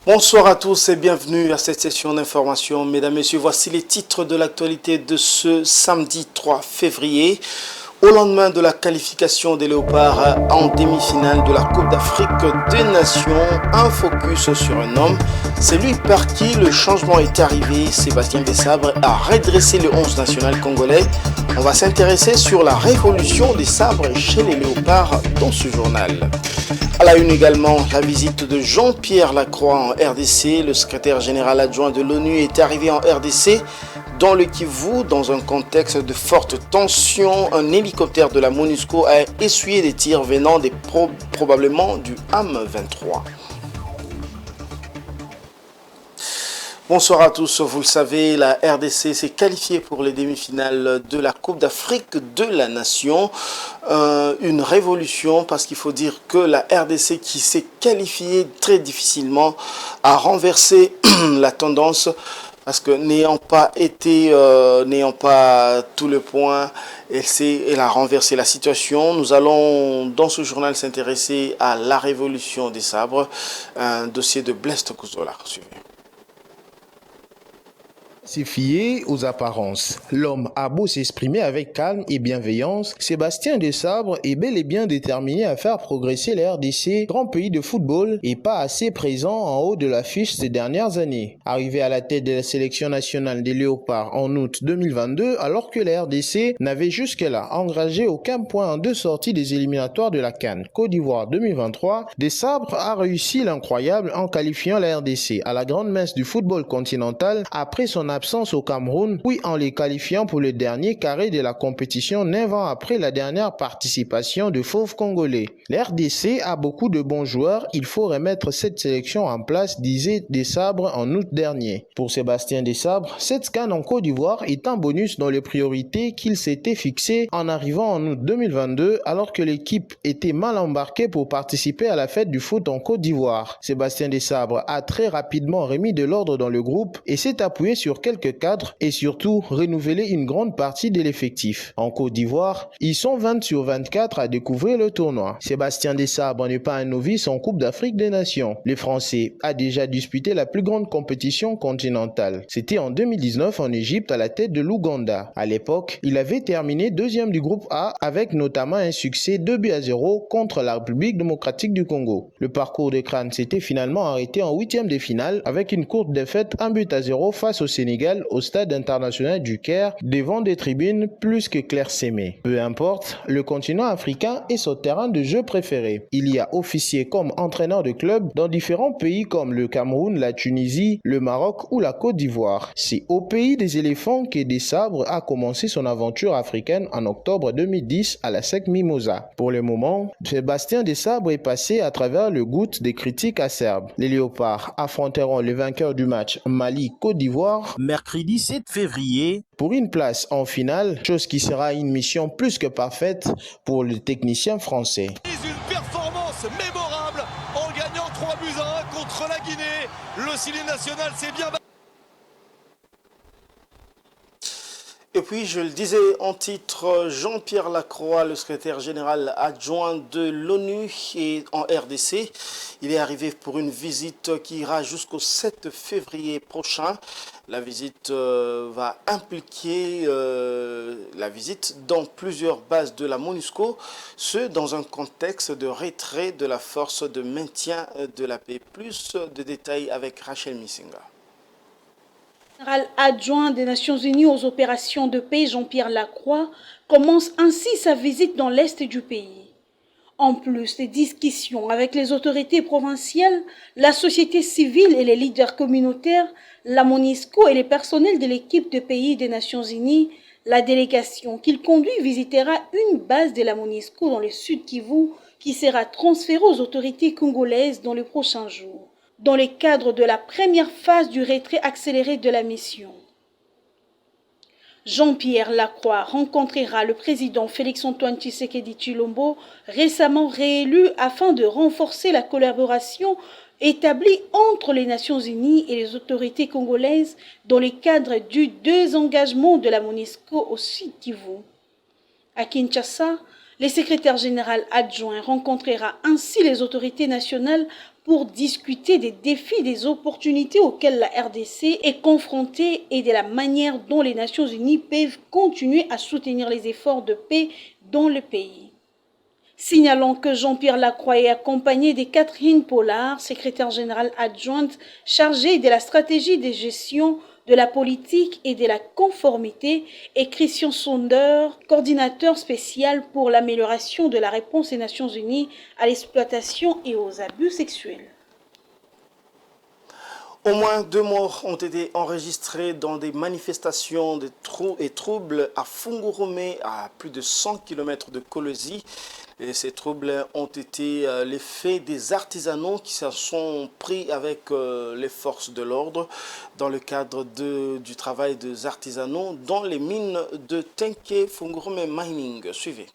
Bonsoir à tous et bienvenue à cette session d'information. Mesdames, Messieurs, voici les titres de l'actualité de ce samedi 3 février. Au lendemain de la qualification des Léopards en demi-finale de la Coupe d'Afrique des Nations, un focus sur un homme, c'est lui par qui le changement est arrivé. Sébastien Desabre a redressé le 11 national congolais. On va s'intéresser sur la révolution des sabres chez les Léopards dans ce journal. À la une également, la visite de Jean-Pierre Lacroix en RDC. Le secrétaire général adjoint de l'ONU est arrivé en RDC dans le Kivu, dans un contexte de forte tension. Un hélicoptère de la MONUSCO a essuyé des tirs venant probablement du AM-23. Bonsoir à tous, vous le savez, la RDC s'est qualifiée pour les demi-finales de la Coupe d'Afrique de la Nation. Une révolution parce qu'il faut dire que la RDC qui s'est qualifiée très difficilement a renversé la tendance parce que n'ayant pas tout le point, elle a renversé la situation. Nous allons dans ce journal s'intéresser à la révolution des sabres, un dossier de Blaise Tokozola. Suivez. Se fier aux apparences. L'homme a beau s'exprimer avec calme et bienveillance, Sébastien Desabre est bel et bien déterminé à faire progresser la RDC, grand pays de football, et pas assez présent en haut de l'affiche ces dernières années. Arrivé à la tête de la sélection nationale des Léopards en août 2022, alors que la RDC n'avait jusque-là engagé aucun point en deux sorties des éliminatoires de la CAN Côte d'Ivoire 2023, Desabre a réussi l'incroyable en qualifiant la RDC à la grande messe du football continental après son absence au Cameroun, puis en les qualifiant pour le dernier carré de la compétition 9 ans après la dernière participation de Fauves Congolais. L'RDC a beaucoup de bons joueurs, il faut remettre cette sélection en place, disait Desabre en août dernier. Pour Sébastien Desabre, cette CAN en Côte d'Ivoire est un bonus dans les priorités qu'il s'était fixé en arrivant en août 2022 alors que l'équipe était mal embarquée pour participer à la fête du foot en Côte d'Ivoire. Sébastien Desabre a très rapidement remis de l'ordre dans le groupe et s'est appuyé sur quelques cadres et surtout renouvelé une grande partie de l'effectif. En Côte d'Ivoire, ils sont 20 sur 24 à découvrir le tournoi. Sébastien Desabre n'est pas un novice en Coupe d'Afrique des Nations. Le Français a déjà disputé la plus grande compétition continentale. C'était en 2019 en Égypte à la tête de l'Ouganda. À l'époque, il avait terminé deuxième du groupe A avec notamment un succès 2-0 contre la République démocratique du Congo. Le parcours de Crâne s'était finalement arrêté en huitième de finale avec une courte défaite 1-0 face au Sénégal au stade international du Caire devant des tribunes plus que clairsemées. Peu importe, le continent africain est son terrain de jeu préféré. Il y a officié comme entraîneur de club dans différents pays comme le Cameroun, la Tunisie, le Maroc ou la Côte d'Ivoire. C'est au pays des éléphants que Desabre a commencé son aventure africaine en octobre 2010 à la SEC Mimosa. Pour le moment, Sébastien Desabre est passé à travers le goutte des critiques acerbes. Les Léopards affronteront les vainqueurs du match Mali-Côte d'Ivoire mercredi 7 février pour une place en finale, chose qui sera une mission plus que parfaite pour le technicien français. Une performance mémorable en gagnant 3-1 contre la Guinée. Le Syli national s'est bien battu. Et puis, je le disais en titre, Jean-Pierre Lacroix, le secrétaire général adjoint de l'ONU et en RDC, il est arrivé pour une visite qui ira jusqu'au 7 février prochain. La visite va impliquer la visite dans plusieurs bases de la MONUSCO, ce dans un contexte de retrait de la force de maintien de la paix. Plus de détails avec Rachel Missinga. Général adjoint des Nations Unies aux opérations de paix, Jean-Pierre Lacroix, commence ainsi sa visite dans l'est du pays. En plus des discussions avec les autorités provinciales, la société civile et les leaders communautaires, la MONUSCO et les personnels de l'équipe de pays des Nations Unies, la délégation qu'il conduit visitera une base de la MONUSCO dans le sud Kivu qui sera transférée aux autorités congolaises dans les prochains jours, dans le cadre de la première phase du retrait accéléré de la mission. Jean-Pierre Lacroix rencontrera le président Félix-Antoine Tshisekedi Tshilombo, récemment réélu, afin de renforcer la collaboration établie entre les Nations Unies et les autorités congolaises dans le cadre du désengagement de la MONUSCO au Sud Kivu. À Kinshasa, le secrétaire général adjoint rencontrera ainsi les autorités nationales pour discuter des défis, des opportunités auxquelles la RDC est confrontée et de la manière dont les Nations Unies peuvent continuer à soutenir les efforts de paix dans le pays. Signalons que Jean-Pierre Lacroix est accompagné de Catherine Pollard, secrétaire générale adjointe chargée de la stratégie de gestion de la politique et de la conformité, et Christian Sonder, coordinateur spécial pour l'amélioration de la réponse des Nations Unies à l'exploitation et aux abus sexuels. Au moins 2 morts ont été enregistrés dans des manifestations et troubles à Fungurumé, à plus de 100 km de Kolwezi. Et ces troubles ont été l'effet des artisanaux qui se sont pris avec les forces de l'ordre dans le cadre du travail des artisanaux dans les mines de Tenke Fungurumé Mining. Suivez.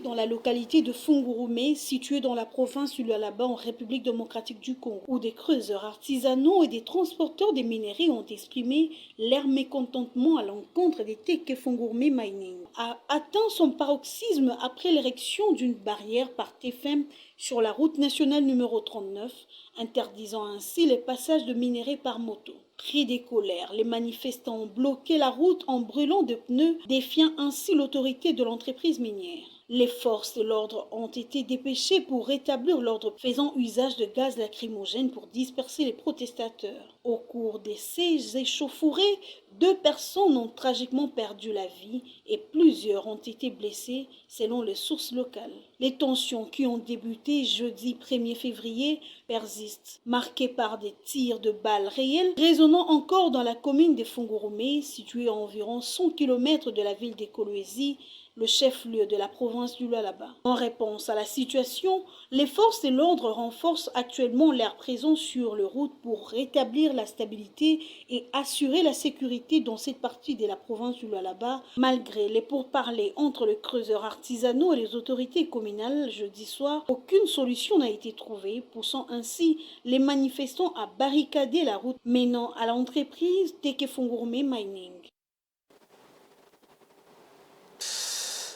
Dans la localité de Fungurumé, située dans la province du Lualaba en République démocratique du Congo, où des creuseurs artisanaux et des transporteurs des minerais ont exprimé leur mécontentement à l'encontre des Tenke Fungurumé Mining, a atteint son paroxysme après l'érection d'une barrière par TFM sur la route nationale numéro 39, interdisant ainsi les passages de minerais par moto. Pris des colères, les manifestants ont bloqué la route en brûlant de pneus, défiant ainsi l'autorité de l'entreprise minière. Les forces de l'ordre ont été dépêchées pour rétablir l'ordre, faisant usage de gaz lacrymogène pour disperser les protestateurs. Au cours de ces échauffourées, 2 personnes ont tragiquement perdu la vie et plusieurs ont été blessées selon les sources locales. Les tensions qui ont débuté jeudi 1er février persistent, marquées par des tirs de balles réelles résonnant encore dans la commune de Fungurumé, située à environ 100 km de la ville de Kolwezi, le chef-lieu de la province du Lualaba. En réponse à la situation, les forces de l'ordre renforcent actuellement leur présence sur les routes pour rétablir la stabilité et assurer la sécurité dans cette partie de la province du Lualaba, malgré les pourparlers entre les creuseurs artisanaux et les autorités communales jeudi soir. Aucune solution n'a été trouvée, poussant ainsi les manifestants à barricader la route menant à l'entreprise Tenke Fungurumé Mining.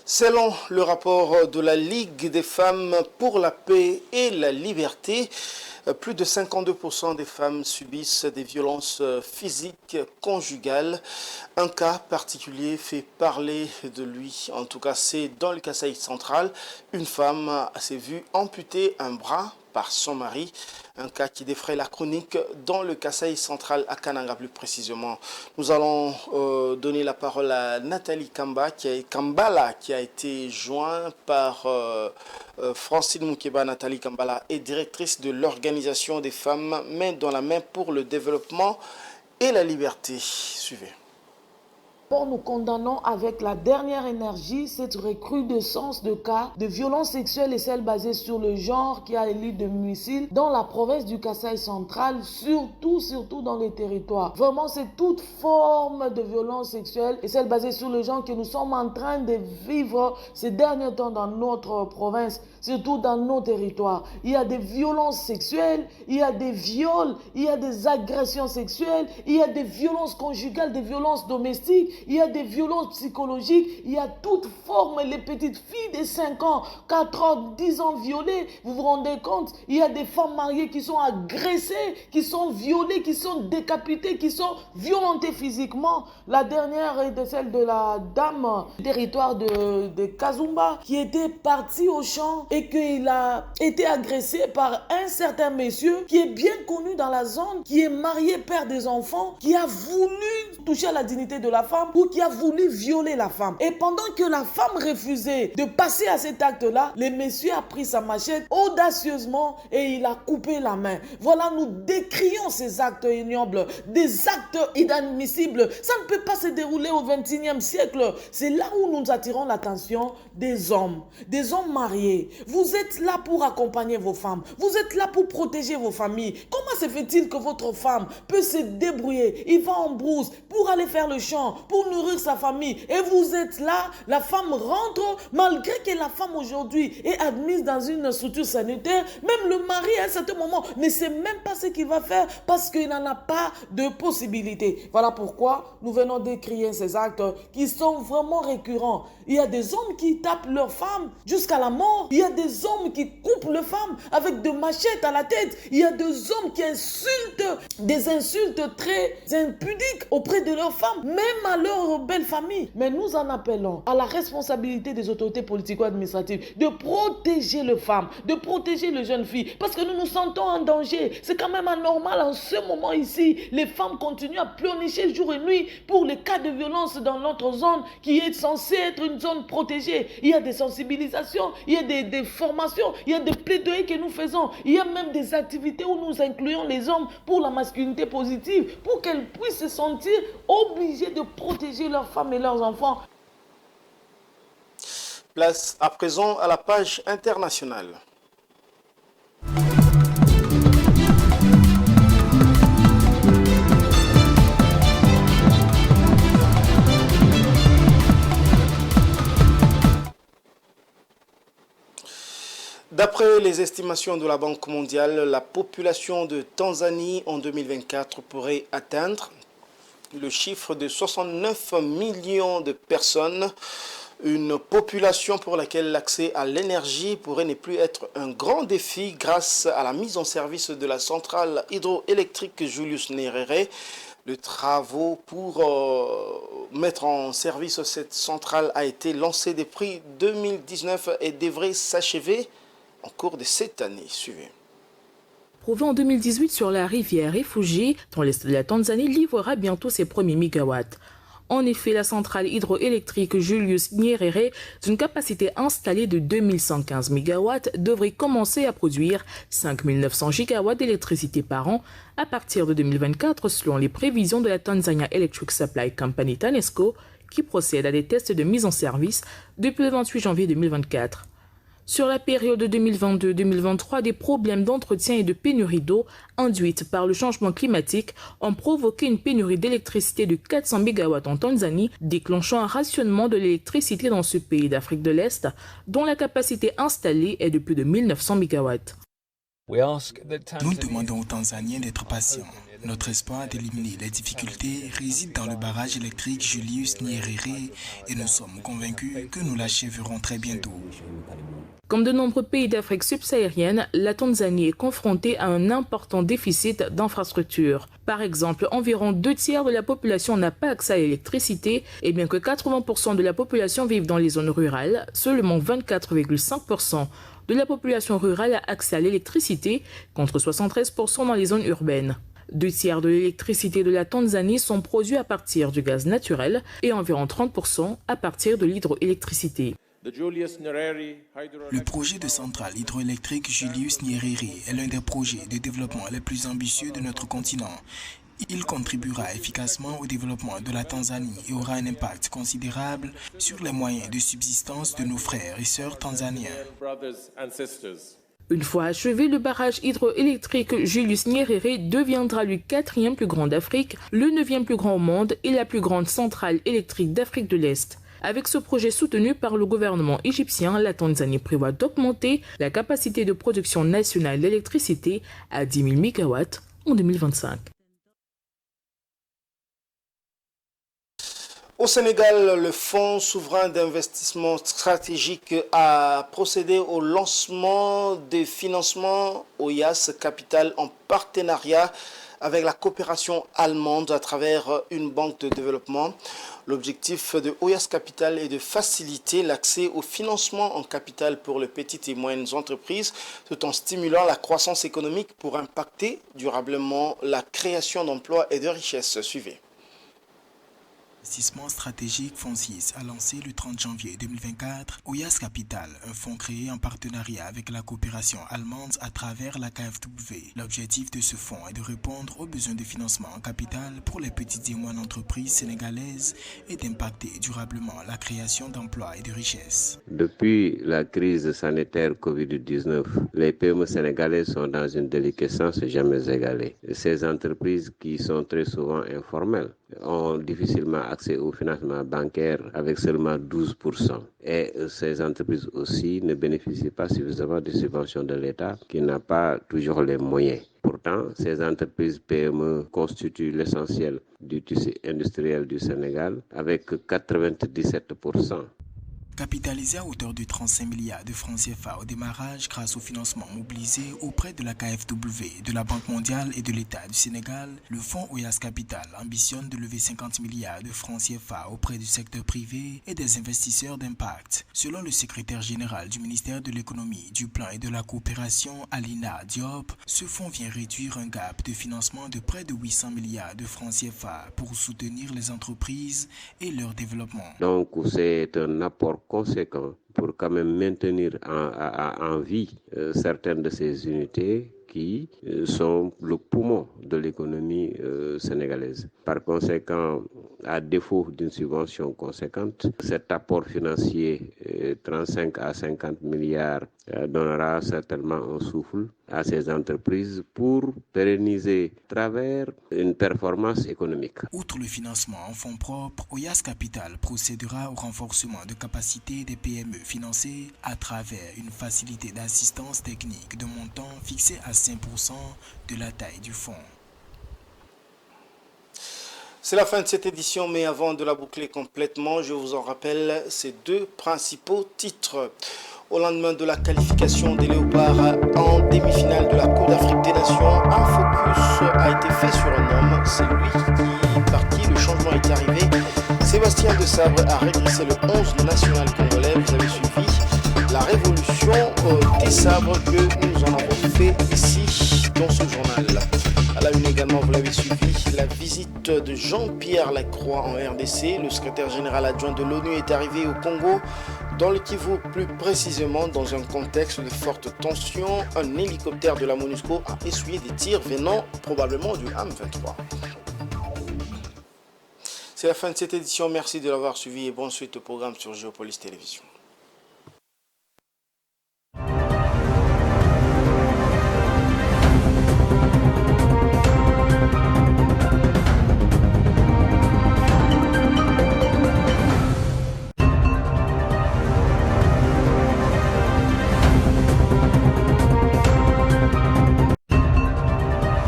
Selon le rapport de la Ligue des femmes pour la paix et la liberté, plus de 52% des femmes subissent des violences physiques conjugales. Un cas particulier fait parler de lui. En tout cas, c'est dans le Kasaï central. Une femme s'est vue amputer un bras par son mari. Un cas qui défraie la chronique dans le Kasaï central à Kananga plus précisément. Nous allons donner la parole à Nathalie Kambala qui a été jointe par Francine Moukeba. Nathalie Kambala est directrice de l'organisation des femmes main dans la main pour le développement et la liberté. Suivez. Nous condamnons avec la dernière énergie cette recrudescence de cas de violences sexuelles et celles basées sur le genre qui a élu de domicile dans la province du Kasaï central, surtout dans les territoires. Vraiment, c'est toute forme de violence sexuelle et celles basées sur le genre que nous sommes en train de vivre ces derniers temps dans notre province, surtout dans nos territoires. Il y a des violences sexuelles, il y a des viols, il y a des agressions sexuelles, il y a des violences conjugales, des violences domestiques, il y a des violences psychologiques, il y a toute forme, les petites filles de 5 ans, 4 ans, 10 ans violées, vous vous rendez compte? Il y a des femmes mariées qui sont agressées, qui sont violées, qui sont décapitées, qui sont violentées physiquement. La dernière est celle de la dame du territoire de Kazumba qui était partie au champ et qu'il a été agressé par un certain monsieur qui est bien connu dans la zone, qui est marié, père des enfants, qui a voulu toucher à la dignité de la femme ou qui a voulu violer la femme. Et pendant que la femme refusait de passer à cet acte-là, le monsieur a pris sa machette audacieusement et il a coupé la main. Voilà, nous décrions ces actes ignobles, des actes inadmissibles. Ça ne peut pas se dérouler au XXIe siècle. C'est là où nous attirons l'attention des hommes mariés. Vous êtes là pour accompagner vos femmes. Vous êtes là pour protéger vos familles. Comment se fait-il que votre femme peut se débrouiller? Il va en brousse pour aller faire le champ, pour nourrir sa famille. Et vous êtes là, la femme rentre, malgré que la femme aujourd'hui est admise dans une structure sanitaire, même le mari à un certain moment ne sait même pas ce qu'il va faire parce qu'il n'en a pas de possibilité. Voilà pourquoi nous venons décrire ces actes qui sont vraiment récurrents. Il y a des hommes qui tapent leurs femmes jusqu'à la mort. Il y a des hommes qui coupent leurs femmes avec des machettes à la tête. Il y a des hommes qui insultent, des insultes très impudiques auprès de leurs femmes, même à leur belle famille. Mais nous en appelons à la responsabilité des autorités politico-administratives de protéger les femmes, de protéger les jeunes filles, parce que nous nous sentons en danger. C'est quand même anormal en ce moment ici. Les femmes continuent à pleurnicher jour et nuit pour les cas de violence dans notre zone qui est censée être une zone protégée. Il y a des sensibilisations, il y a des formations, il y a des plaidoyers que nous faisons. Il y a même des activités où nous incluons les hommes pour la masculinité positive, pour qu'elles puissent se sentir obligées de protéger leurs femmes et leurs enfants. Place à présent à la page internationale. D'après les estimations de la Banque mondiale, la population de Tanzanie en 2024 pourrait atteindre le chiffre de 69 millions de personnes. Une population pour laquelle l'accès à l'énergie pourrait ne plus être un grand défi grâce à la mise en service de la centrale hydroélectrique Julius Nyerere. Le travaux pour mettre en service cette centrale a été lancé depuis 2019 et devrait s'achever en cours de cette année. Suivez. Prouvé en 2018 sur la rivière Rufiji, dans l'est de la Tanzanie, livrera bientôt ses premiers mégawatts. En effet, la centrale hydroélectrique Julius Nyerere, d'une capacité installée de 2115 MW, devrait commencer à produire 5900 gigawatts d'électricité par an à partir de 2024, selon les prévisions de la Tanzania Electric Supply Company TANESCO, qui procède à des tests de mise en service depuis le 28 janvier 2024. Sur la période 2022-2023, des problèmes d'entretien et de pénurie d'eau induites par le changement climatique ont provoqué une pénurie d'électricité de 400 MW en Tanzanie, déclenchant un rationnement de l'électricité dans ce pays d'Afrique de l'Est, dont la capacité installée est de plus de 1900 MW. Nous demandons aux Tanzaniens d'être patients. Notre espoir d'éliminer les difficultés réside dans le barrage électrique Julius Nyerere et nous sommes convaincus que nous l'achèverons très bientôt. Comme de nombreux pays d'Afrique subsaharienne, la Tanzanie est confrontée à un important déficit d'infrastructures. Par exemple, environ 2/3 de la population n'a pas accès à l'électricité et bien que 80% de la population vive dans les zones rurales, seulement 24,5% de la population rurale a accès à l'électricité contre 73% dans les zones urbaines. 2/3 de l'électricité de la Tanzanie sont produits à partir du gaz naturel et environ 30% à partir de l'hydroélectricité. Le projet de centrale hydroélectrique Julius Nyerere est l'un des projets de développement les plus ambitieux de notre continent. Il contribuera efficacement au développement de la Tanzanie et aura un impact considérable sur les moyens de subsistance de nos frères et sœurs tanzaniens. Une fois achevé, le barrage hydroélectrique Julius Nyerere deviendra le 4e plus grand d'Afrique, le 9e plus grand au monde et la plus grande centrale électrique d'Afrique de l'Est. Avec ce projet soutenu par le gouvernement égyptien, la Tanzanie prévoit d'augmenter la capacité de production nationale d'électricité à 10 000 MW en 2025. Au Sénégal, le Fonds souverain d'investissement stratégique a procédé au lancement des financements OIAS Capital en partenariat avec la coopération allemande à travers une banque de développement. L'objectif de OIAS Capital est de faciliter l'accès au financement en capital pour les petites et moyennes entreprises tout en stimulant la croissance économique pour impacter durablement la création d'emplois et de richesses. Suivez. Investissement stratégique FONSIS a lancé le 30 janvier 2024 OIAS Capital, un fonds créé en partenariat avec la coopération allemande à travers la KfW. L'objectif de ce fonds est de répondre aux besoins de financement en capital pour les petites et moyennes entreprises sénégalaises et d'impacter durablement la création d'emplois et de richesses. Depuis la crise sanitaire Covid-19, les PME sénégalaises sont dans une déliquescence jamais égalée. Ces entreprises qui sont très souvent informelles ont difficilement accès au financement bancaire avec seulement 12%. Et ces entreprises aussi ne bénéficient pas suffisamment de subventions de l'État qui n'a pas toujours les moyens. Pourtant, ces entreprises PME constituent l'essentiel du tissu industriel du Sénégal avec 97%. Capitalisé à hauteur de 35 milliards de francs CFA au démarrage grâce au financement mobilisé auprès de la KfW, de la Banque mondiale et de l'État du Sénégal, le fonds Oyas Capital ambitionne de lever 50 milliards de francs CFA auprès du secteur privé et des investisseurs d'impact. Selon le secrétaire général du ministère de l'Économie, du Plan et de la Coopération, Alina Diop, ce fonds vient réduire un gap de financement de près de 800 milliards de francs CFA pour soutenir les entreprises et leur développement. Donc c'est un apport conséquent pour quand même maintenir en vie certaines de ces unités qui sont le poumon de l'économie sénégalaise. Par conséquent, à défaut d'une subvention conséquente, cet apport financier 35 à 50 milliards donnera certainement un souffle à ces entreprises pour pérenniser à travers une performance économique. Outre le financement en fonds propres, Oyas Capital procédera au renforcement de capacités des PME financées à travers une facilité d'assistance technique de montant fixé à 5% de la taille du fonds. C'est la fin de cette édition, mais avant de la boucler complètement, je vous en rappelle ces deux principaux titres. Au lendemain de la qualification des Léopards en demi-finale de la Coupe d'Afrique des Nations, un focus a été fait sur un homme. C'est lui qui est parti, le changement est arrivé. Sébastien Desabre a régressé le 11 national congolais. Vous avez suivi la révolution des sabres que nous en avons fait ici dans ce journal. À la une également, vous l'avez suivi, la visite de Jean-Pierre Lacroix en RDC. Le secrétaire général adjoint de l'ONU est arrivé au Congo, dans le Kivu, plus précisément dans un contexte de forte tension. Un hélicoptère de la MONUSCO a essuyé des tirs venant probablement du M23. C'est la fin de cette édition. Merci de l'avoir suivi et bonne suite au programme sur Géopolis Télévision.